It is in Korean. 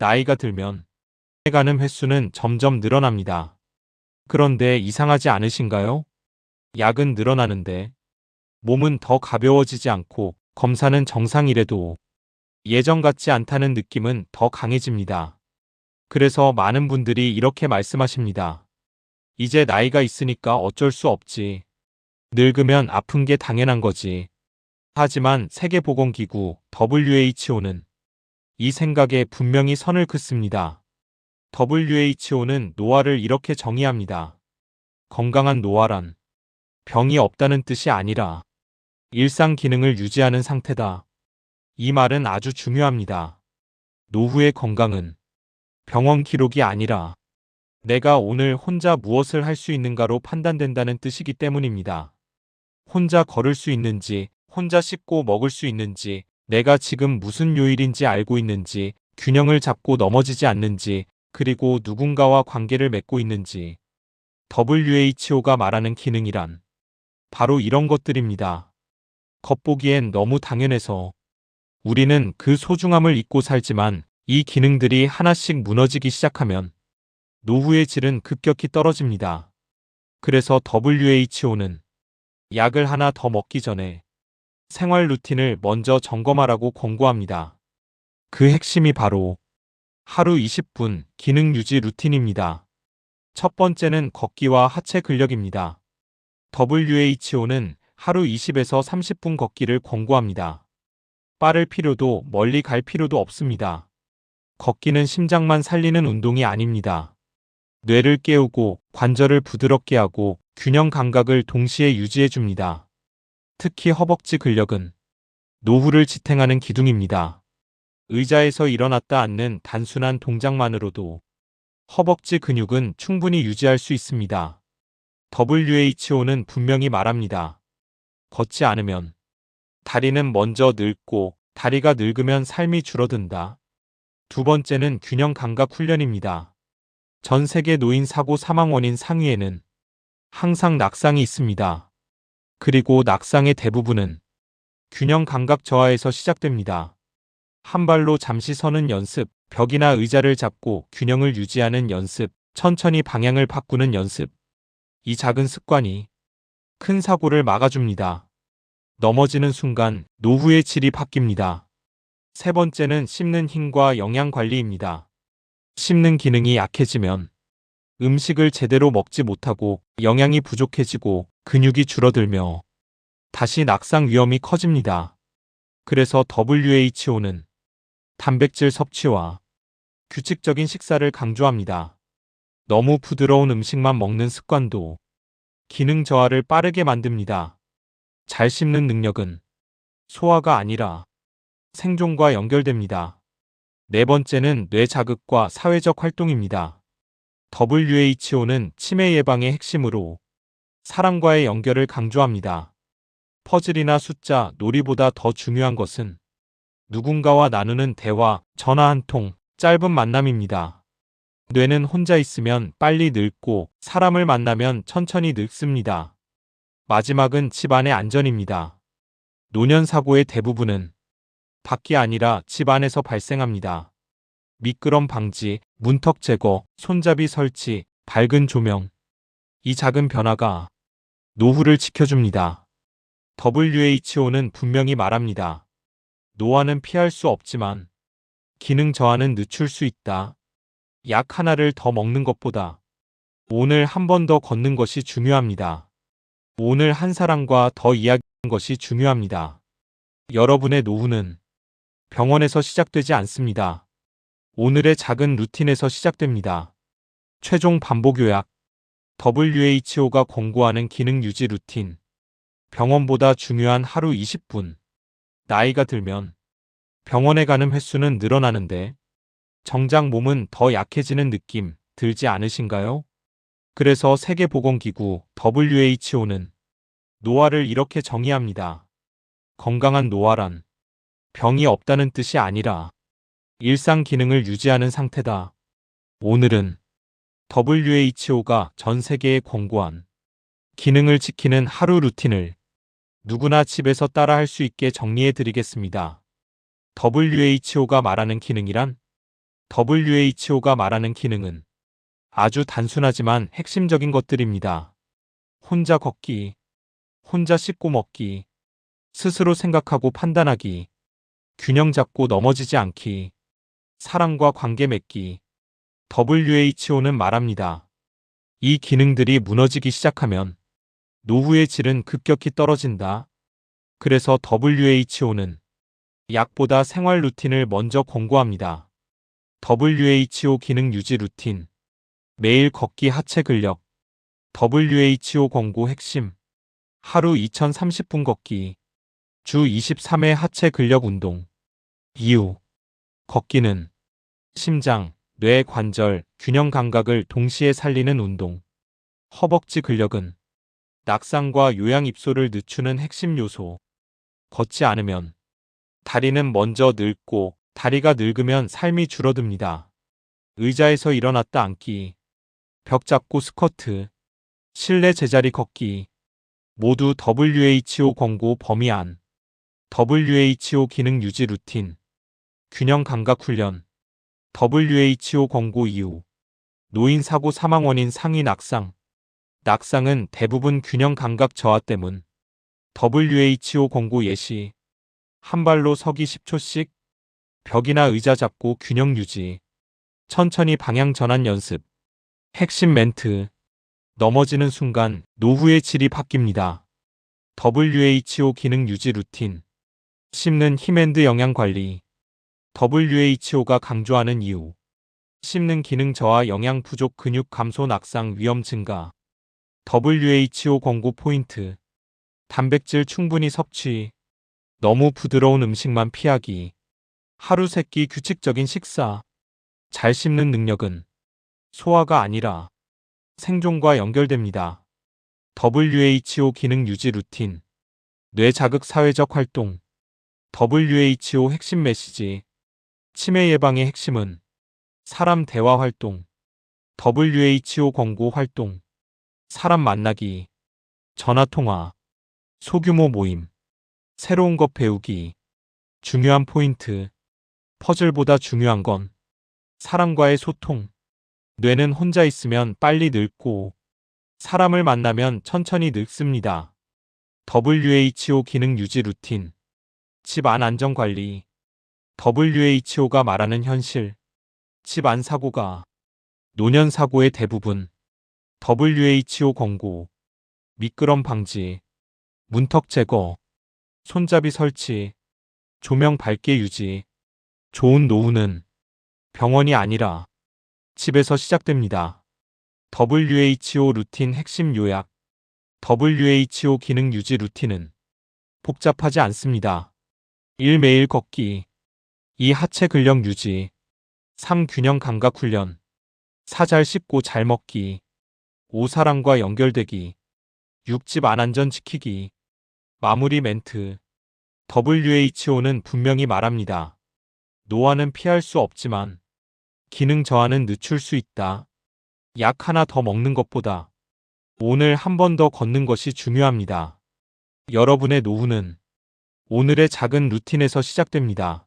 나이가 들면 가는 횟수는 점점 늘어납니다. 그런데 이상하지 않으신가요? 약은 늘어나는데 몸은 더 가벼워지지 않고 검사는 정상이래도 예전 같지 않다는 느낌은 더 강해집니다. 그래서 많은 분들이 이렇게 말씀하십니다. 이제 나이가 있으니까 어쩔 수 없지. 늙으면 아픈 게 당연한 거지. 하지만 세계보건기구 WHO는 이 생각에 분명히 선을 긋습니다. WHO는 노화를 이렇게 정의합니다. 건강한 노화란 병이 없다는 뜻이 아니라 일상 기능을 유지하는 상태다. 이 말은 아주 중요합니다. 노후의 건강은 병원 기록이 아니라 내가 오늘 혼자 무엇을 할 수 있는가로 판단된다는 뜻이기 때문입니다. 혼자 걸을 수 있는지, 혼자 씻고 먹을 수 있는지, 내가 지금 무슨 요일인지 알고 있는지, 균형을 잡고 넘어지지 않는지, 그리고 누군가와 관계를 맺고 있는지. WHO가 말하는 기능이란 바로 이런 것들입니다. 겉보기엔 너무 당연해서 우리는 그 소중함을 잊고 살지만 이 기능들이 하나씩 무너지기 시작하면 노후의 질은 급격히 떨어집니다. 그래서 WHO는 약을 하나 더 먹기 전에 생활 루틴을 먼저 점검하라고 권고합니다. 그 핵심이 바로 하루 20분 기능 유지 루틴입니다. 첫 번째는 걷기와 하체 근력입니다. WHO는 하루 20에서 30분 걷기를 권고합니다. 빠를 필요도 멀리 갈 필요도 없습니다. 걷기는 심장만 살리는 운동이 아닙니다. 뇌를 깨우고 관절을 부드럽게 하고 균형 감각을 동시에 유지해 줍니다. 특히 허벅지 근력은 노후를 지탱하는 기둥입니다. 의자에서 일어났다 앉는 단순한 동작만으로도 허벅지 근육은 충분히 유지할 수 있습니다. WHO는 분명히 말합니다. 걷지 않으면 다리는 먼저 늙고 다리가 늙으면 삶이 줄어든다. 두 번째는 균형 감각 훈련입니다. 전 세계 노인 사고 사망 원인 상위에는 항상 낙상이 있습니다. 그리고 낙상의 대부분은 균형 감각 저하에서 시작됩니다. 한 발로 잠시 서는 연습, 벽이나 의자를 잡고 균형을 유지하는 연습, 천천히 방향을 바꾸는 연습. 이 작은 습관이 큰 사고를 막아줍니다. 넘어지는 순간 노후의 질이 바뀝니다. 세 번째는 씹는 힘과 영양 관리입니다. 씹는 기능이 약해지면 음식을 제대로 먹지 못하고 영양이 부족해지고 근육이 줄어들며 다시 낙상 위험이 커집니다. 그래서 WHO는 단백질 섭취와 규칙적인 식사를 강조합니다. 너무 부드러운 음식만 먹는 습관도 기능 저하를 빠르게 만듭니다. 잘 씹는 능력은 소화가 아니라 생존과 연결됩니다. 네 번째는 뇌 자극과 사회적 활동입니다. WHO는 치매 예방의 핵심으로 사람과의 연결을 강조합니다. 퍼즐이나 숫자, 놀이보다 더 중요한 것은 누군가와 나누는 대화, 전화 한 통, 짧은 만남입니다. 뇌는 혼자 있으면 빨리 늙고 사람을 만나면 천천히 늙습니다. 마지막은 집안의 안전입니다. 노년 사고의 대부분은 밖이 아니라 집 안에서 발생합니다. 미끄럼 방지, 문턱 제거, 손잡이 설치, 밝은 조명. 이 작은 변화가 노후를 지켜줍니다. WHO는 분명히 말합니다. 노화는 피할 수 없지만 기능 저하는 늦출 수 있다. 약 하나를 더 먹는 것보다 오늘 한 번 더 걷는 것이 중요합니다. 오늘 한 사람과 더 이야기하는 것이 중요합니다. 여러분의 노후는 병원에서 시작되지 않습니다. 오늘의 작은 루틴에서 시작됩니다. 최종 반복 요약. WHO가 권고하는 기능 유지 루틴. 병원보다 중요한 하루 20분. 나이가 들면 병원에 가는 횟수는 늘어나는데 정작 몸은 더 약해지는 느낌 들지 않으신가요? 그래서 세계보건기구 WHO는 노화를 이렇게 정의합니다. 건강한 노화란 병이 없다는 뜻이 아니라 일상 기능을 유지하는 상태다. 오늘은 WHO가 전 세계에 권고한 기능을 지키는 하루 루틴을 누구나 집에서 따라 할 수 있게 정리해 드리겠습니다. WHO가 말하는 기능이란 WHO가 말하는 기능은 아주 단순하지만 핵심적인 것들입니다. 혼자 걷기, 혼자 씻고 먹기, 스스로 생각하고 판단하기, 균형 잡고 넘어지지 않기, 사람과 관계 맺기. WHO는 말합니다. 이 기능들이 무너지기 시작하면 노후의 질은 급격히 떨어진다. 그래서 WHO는 약보다 생활 루틴을 먼저 권고합니다. WHO 기능 유지 루틴. 매일 걷기 하체 근력. WHO 권고 핵심. 하루 2030분 걷기. 주 23회 하체 근력 운동. 이유. 걷기는 심장, 뇌 관절, 균형 감각을 동시에 살리는 운동. 허벅지 근력은 낙상과 요양 입소를 늦추는 핵심 요소. 걷지 않으면 다리는 먼저 늙고 다리가 늙으면 삶이 줄어듭니다. 의자에서 일어났다 앉기, 벽 잡고 스쿼트, 실내 제자리 걷기. 모두 WHO 권고 범위 안. WHO 기능 유지 루틴. 균형 감각 훈련. WHO 권고 이유. 노인 사고 사망 원인 상위 낙상. 낙상은 대부분 균형 감각 저하 때문. WHO 권고 예시. 한 발로 서기 10초씩. 벽이나 의자 잡고 균형 유지. 천천히 방향 전환 연습. 핵심 멘트. 넘어지는 순간 노후의 질이 바뀝니다. WHO 기능 유지 루틴. 씹는 힘앤드 영양 관리. WHO가 강조하는 이유. 씹는 기능 저하 영양 부족 근육 감소 낙상 위험 증가. WHO 권고 포인트. 단백질 충분히 섭취. 너무 부드러운 음식만 피하기. 하루 3끼 규칙적인 식사. 잘 씹는 능력은 소화가 아니라 생존과 연결됩니다. WHO 기능 유지 루틴. 뇌 자극 사회적 활동. WHO 핵심 메시지. 치매 예방의 핵심은 사람 대화 활동. WHO 권고 활동. 사람 만나기. 전화통화. 소규모 모임. 새로운 것 배우기. 중요한 포인트. 퍼즐보다 중요한 건 사람과의 소통. 뇌는 혼자 있으면 빨리 늙고 사람을 만나면 천천히 늙습니다. WHO 기능 유지 루틴. 집 안 안전 관리. WHO가 말하는 현실. 집 안 사고가 노년 사고의 대부분. WHO 권고. 미끄럼 방지. 문턱 제거. 손잡이 설치. 조명 밝게 유지. 좋은 노후는 병원이 아니라 집에서 시작됩니다. WHO 루틴 핵심 요약. WHO 기능 유지 루틴은 복잡하지 않습니다. 1. 매일 걷기. 2. 하체 근력 유지. 3. 균형 감각 훈련. 4. 잘 씹고 잘 먹기. 5. 사람과 연결되기. 6. 집 안 안전 지키기. 마무리 멘트. WHO는 분명히 말합니다. 노화는 피할 수 없지만 기능 저하는 늦출 수 있다. 약 하나 더 먹는 것보다 오늘 한 번 더 걷는 것이 중요합니다. 여러분의 노후는 오늘의 작은 루틴에서 시작됩니다.